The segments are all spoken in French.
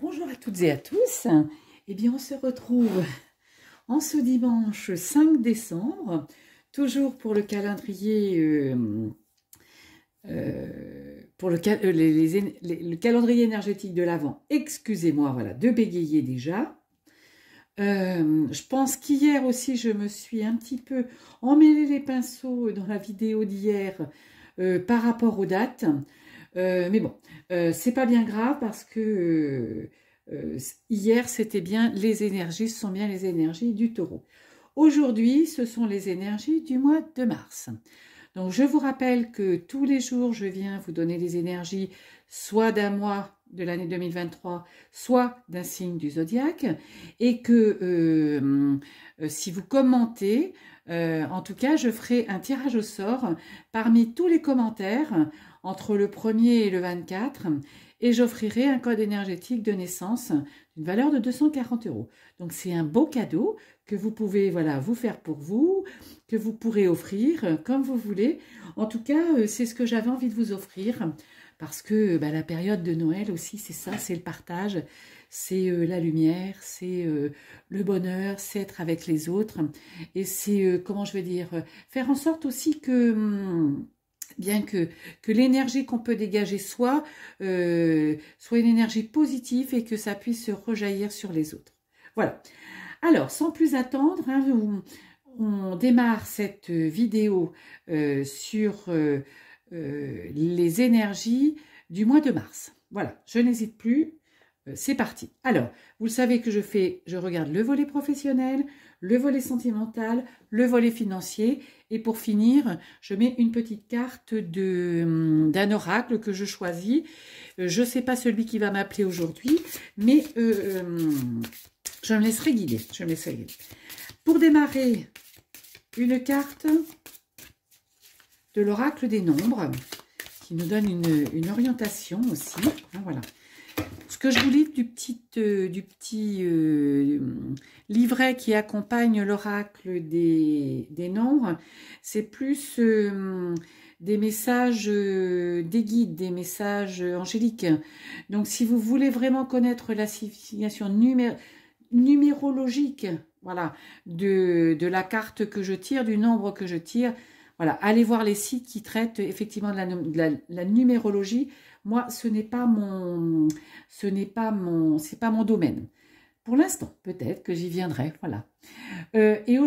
Bonjour à toutes et à tous. Eh bien, on se retrouve en ce dimanche 5 décembre, toujours pour le calendrier, le calendrier énergétique de l'Avent. Excusez-moi, voilà, de bégayer déjà. Je pense qu'hier aussi, je me suis un petit peu emmêlé les pinceaux dans la vidéo d'hier par rapport aux dates. Mais bon, c'est pas bien grave parce que hier, c'était bien les énergies, ce sont bien les énergies du Taureau. Aujourd'hui, ce sont les énergies du mois de mars. Donc, je vous rappelle que tous les jours, je viens vous donner les énergies soit d'un mois de l'année 2023, soit d'un signe du zodiaque, et que si vous commentez, en tout cas, je ferai un tirage au sort parmi tous les commentaires entre le 1er et le 24, et j'offrirai un code énergétique de naissance d'une valeur de 240 €. Donc, c'est un beau cadeau que vous pouvez vous faire pour vous, que vous pourrez offrir comme vous voulez. En tout cas, c'est ce que j'avais envie de vous offrir parce que la période de Noël aussi, c'est ça, c'est le partage, c'est la lumière, c'est le bonheur, c'est être avec les autres et c'est, comment je vais dire, faire en sorte aussi que bien que l'énergie qu'on peut dégager soit une énergie positive et que ça puisse se rejaillir sur les autres. Voilà. Alors, sans plus attendre, on démarre cette vidéo sur les énergies du mois de mars. Voilà, je n'hésite plus, c'est parti. Alors, vous le savez que je regarde le volet professionnel, le volet sentimental, le volet financier, et pour finir, je mets une petite carte d'un oracle que je choisis. Je ne sais pas celui qui va m'appeler aujourd'hui, mais je me laisserai guider. Pour démarrer, une carte de l'oracle des nombres qui nous donne une orientation aussi. Voilà. Ce que je vous lis du petit livret qui accompagne l'oracle des nombres, c'est plus des messages, des guides, des messages angéliques. Donc, si vous voulez vraiment connaître la signification numérologique, voilà, de la carte que je tire, du nombre que je tire, voilà, allez voir les sites qui traitent effectivement de la numérologie. Moi, c'est pas mon domaine. Pour l'instant, peut-être que j'y viendrai, voilà. Et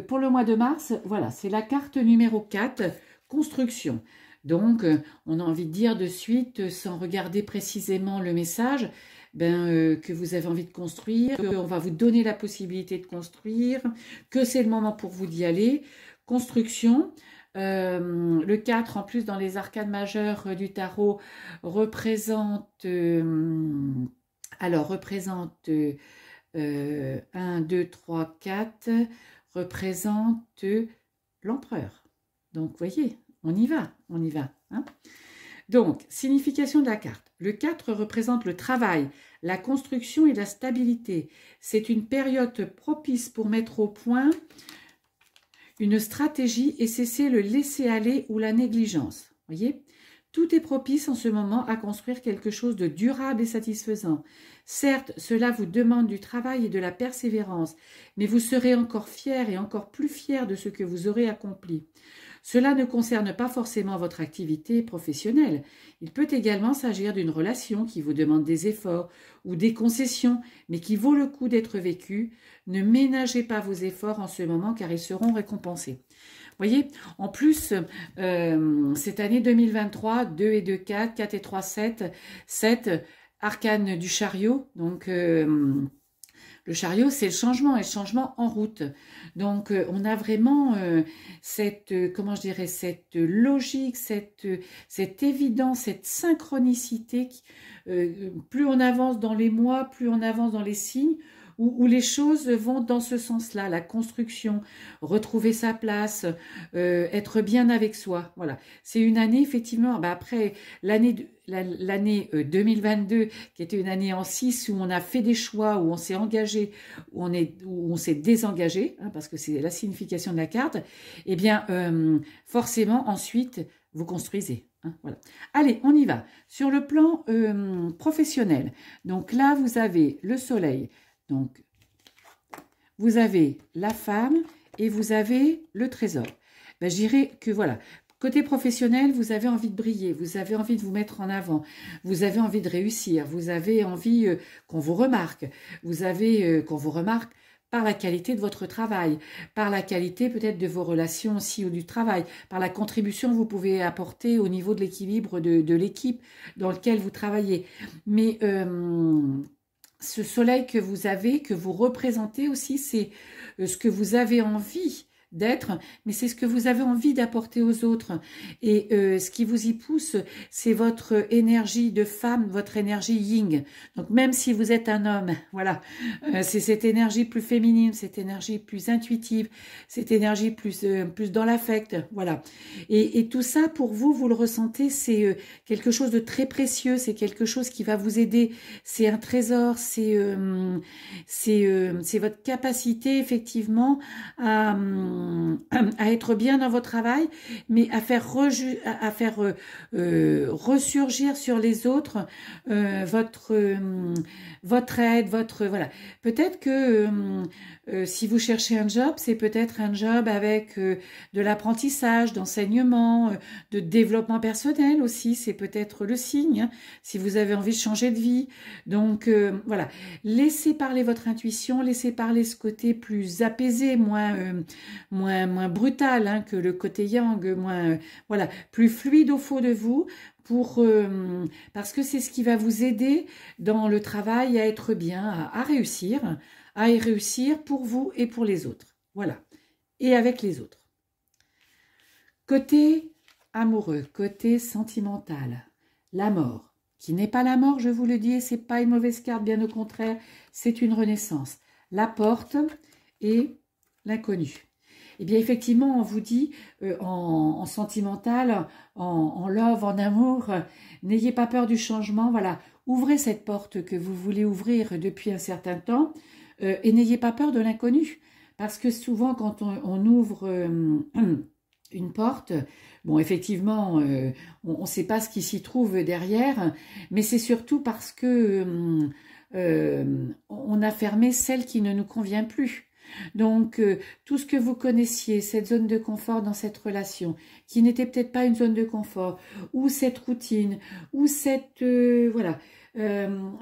pour le mois de mars, voilà, c'est la carte numéro 4, construction. Donc, on a envie de dire de suite, sans regarder précisément le message, que vous avez envie de construire, qu'on va vous donner la possibilité de construire, que c'est le moment pour vous d'y aller. Construction. Le 4, en plus, dans les arcanes majeures du tarot, représente 1, 2, 3, 4, représente l'empereur. Donc, vous voyez, on y va. Hein. Donc, signification de la carte. Le 4 représente le travail, la construction et la stabilité. C'est une période propice pour mettre au point une stratégie et cesser le laisser-aller ou la négligence. Voyez, tout est propice en ce moment à construire quelque chose de durable et satisfaisant. Certes, cela vous demande du travail et de la persévérance, mais vous serez encore fier et encore plus fier de ce que vous aurez accompli. Cela ne concerne pas forcément votre activité professionnelle. Il peut également s'agir d'une relation qui vous demande des efforts ou des concessions, mais qui vaut le coup d'être vécue. Ne ménagez pas vos efforts en ce moment car ils seront récompensés. Voyez, en plus, cette année 2023, 2 et 2, 4, 4 et 3, 7, 7, arcane du chariot, donc le chariot, c'est le changement, et le changement en route. Donc, on a vraiment cette logique, cette évidence, cette synchronicité. Plus on avance dans les mois, plus on avance dans les signes, où les choses vont dans ce sens-là, la construction, retrouver sa place, être bien avec soi. Voilà, c'est une année effectivement, après l'année 2022, qui était une année en 6, où on a fait des choix, où on s'est engagé, où on s'est désengagé, hein, parce que c'est la signification de la carte, eh bien, forcément, ensuite, vous construisez. hein, voilà. Allez, on y va. Sur le plan professionnel, donc là, vous avez le soleil, donc vous avez la femme et vous avez le trésor. Ben, je dirais que voilà, côté professionnel, vous avez envie de briller, vous avez envie de vous mettre en avant, vous avez envie de réussir, vous avez envie qu'on vous remarque, vous avez qu'on vous remarque par la qualité de votre travail, par la qualité peut-être de vos relations aussi ou du travail, par la contribution que vous pouvez apporter au niveau de l'équilibre de l'équipe dans lequel vous travaillez. Mais ce soleil que vous avez, que vous représentez aussi, c'est ce que vous avez envie d'être, mais c'est ce que vous avez envie d'apporter aux autres. Et ce qui vous y pousse, c'est votre énergie de femme, votre énergie yin. Donc même si vous êtes un homme, voilà, c'est cette énergie plus féminine, cette énergie plus intuitive, cette énergie plus dans l'affect, voilà. Et tout ça, pour vous, vous le ressentez, c'est quelque chose de très précieux, c'est quelque chose qui va vous aider, c'est un trésor, c'est votre capacité, effectivement, à être bien dans votre travail, mais à faire ressurgir sur les autres votre aide, voilà. Peut-être que si vous cherchez un job, c'est peut-être un job avec de l'apprentissage, d'enseignement, de développement personnel aussi, c'est peut-être le signe, hein, si vous avez envie de changer de vie. Donc voilà, laissez parler votre intuition, laissez parler ce côté plus apaisé, moins brutal, hein, que le côté yang, moins voilà, plus fluide au fond de vous, parce que c'est ce qui va vous aider dans le travail à être bien, à réussir pour vous et pour les autres. Voilà, et avec les autres. Côté amoureux, côté sentimental, la mort, qui n'est pas la mort, je vous le dis, c'est pas une mauvaise carte, bien au contraire, c'est une renaissance. La porte et l'inconnu. Eh bien, effectivement, on vous dit, en sentimental, en love, en amour, n'ayez pas peur du changement, voilà, ouvrez cette porte que vous voulez ouvrir depuis un certain temps, et n'ayez pas peur de l'inconnu, parce que souvent, quand on ouvre une porte, bon, effectivement, on ne sait pas ce qui s'y trouve derrière, mais c'est surtout parce que on a fermé celle qui ne nous convient plus. Donc, tout ce que vous connaissiez, cette zone de confort dans cette relation, qui n'était peut-être pas une zone de confort, ou cette routine, ou cette... voilà,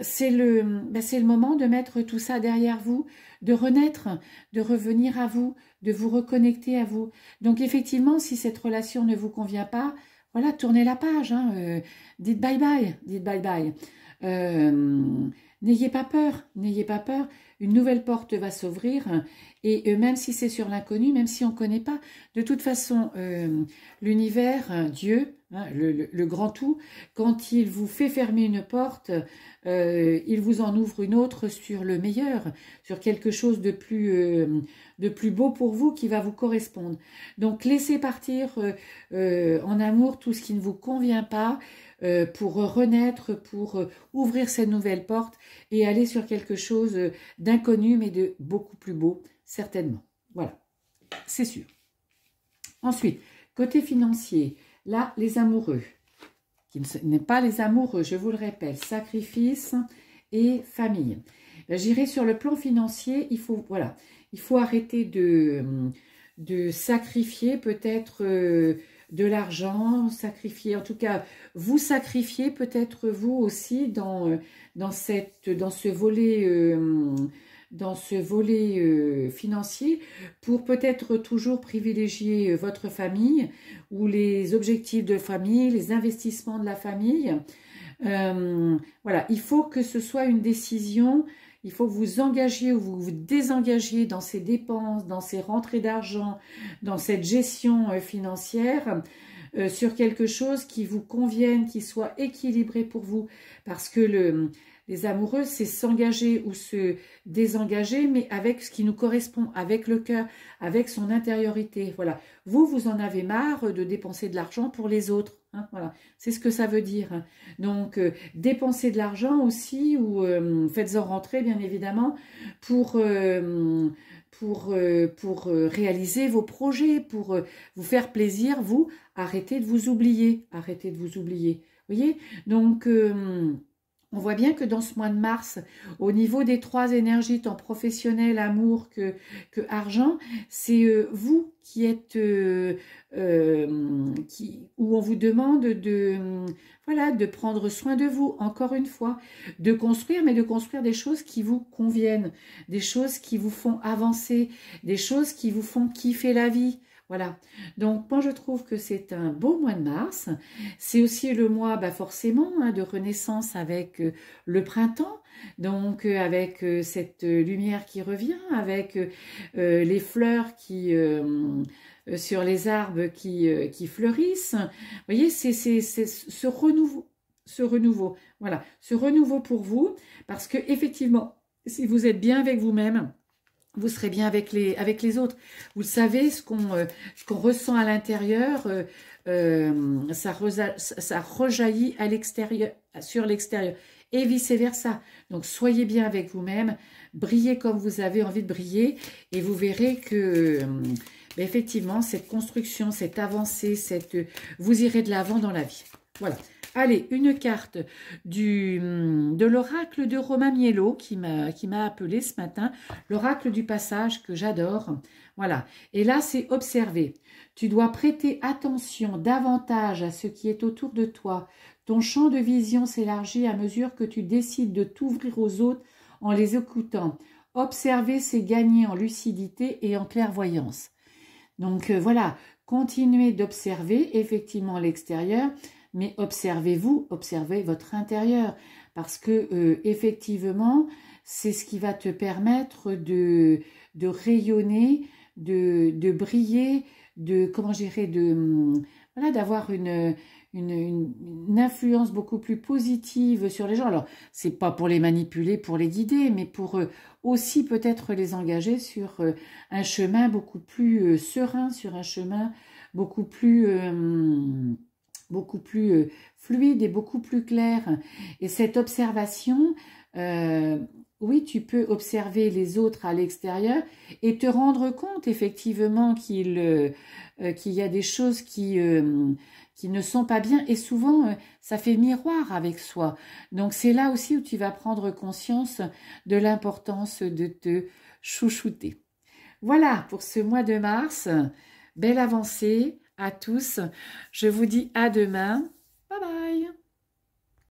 c'est le moment de mettre tout ça derrière vous, de renaître, de revenir à vous, de vous reconnecter à vous. Donc, effectivement, si cette relation ne vous convient pas, voilà, tournez la page, hein, dites bye-bye, dites bye-bye. N'ayez pas peur, n'ayez pas peur. Une nouvelle porte va s'ouvrir et même si c'est sur l'inconnu, même si on ne connaît pas, de toute façon, l'univers, Dieu, hein, le grand tout, quand il vous fait fermer une porte, il vous en ouvre une autre sur le meilleur, sur quelque chose de plus beau pour vous qui va vous correspondre. Donc laissez partir en amour tout ce qui ne vous convient pas, pour renaître, pour ouvrir cette nouvelle porte et aller sur quelque chose d'inconnu mais de beaucoup plus beau, certainement. Voilà, c'est sûr. Ensuite, côté financier, là, les amoureux, qui n'est pas les amoureux, je vous le répète, sacrifice et famille. J'irai sur le plan financier, il faut arrêter de sacrifier peut-être... de l'argent, sacrifier, en tout cas, vous sacrifiez peut-être vous aussi dans ce volet financier pour peut-être toujours privilégier votre famille ou les objectifs de famille, les investissements de la famille. Voilà, il faut que ce soit une décision. Il faut que vous engagiez ou vous vous désengagiez dans ces dépenses, dans ces rentrées d'argent, dans cette gestion financière, sur quelque chose qui vous convienne, qui soit équilibré pour vous. Parce que les amoureux, c'est s'engager ou se désengager, mais avec ce qui nous correspond, avec le cœur, avec son intériorité. Voilà. Vous en avez marre de dépenser de l'argent pour les autres. Hein, voilà, c'est ce que ça veut dire. Donc, dépenser de l'argent aussi, ou faites-en rentrer, bien évidemment, pour pour réaliser vos projets, pour vous faire plaisir, vous, arrêtez de vous oublier, arrêtez de vous oublier. Vous voyez? Donc, on voit bien que dans ce mois de mars, au niveau des 3 énergies, tant professionnel, amour que argent, c'est vous qui êtes, où on vous demande voilà, de prendre soin de vous, encore une fois, de construire, mais de construire des choses qui vous conviennent, des choses qui vous font avancer, des choses qui vous font kiffer la vie. Voilà, donc moi je trouve que c'est un beau mois de mars. C'est aussi le mois forcément de renaissance avec le printemps, donc avec cette lumière qui revient, avec les fleurs qui sur les arbres qui fleurissent. Vous voyez, c'est ce renouveau, voilà, ce renouveau pour vous, parce que effectivement, si vous êtes bien avec vous-même, vous serez bien avec les autres. Vous savez, ce qu'on ressent à l'intérieur, ça rejaillit à l'extérieur, sur l'extérieur, et vice-versa. Donc, soyez bien avec vous-même, brillez comme vous avez envie de briller, et vous verrez que, effectivement, cette construction, cette avancée, vous irez de l'avant dans la vie. Voilà. Allez, une carte de l'oracle de Romain Mielo qui m'a appelé ce matin, l'oracle du passage que j'adore. Voilà, et là c'est observer. Tu dois prêter attention davantage à ce qui est autour de toi. Ton champ de vision s'élargit à mesure que tu décides de t'ouvrir aux autres en les écoutant. Observer, c'est gagner en lucidité et en clairvoyance. Donc voilà, continuez d'observer effectivement l'extérieur, mais observez-vous, observez votre intérieur, parce que effectivement, c'est ce qui va te permettre de rayonner, de briller, voilà, d'avoir une influence beaucoup plus positive sur les gens. Alors, c'est pas pour les manipuler, pour les guider, mais pour aussi peut-être les engager sur un chemin beaucoup plus serein, sur un chemin beaucoup plus fluide et beaucoup plus clair. Et cette observation, oui, tu peux observer les autres à l'extérieur et te rendre compte effectivement qu'il y a des choses qui ne sont pas bien, et souvent ça fait miroir avec soi. Donc c'est là aussi où tu vas prendre conscience de l'importance de te chouchouter. Voilà pour ce mois de mars, belle avancée à tous. Je vous dis à demain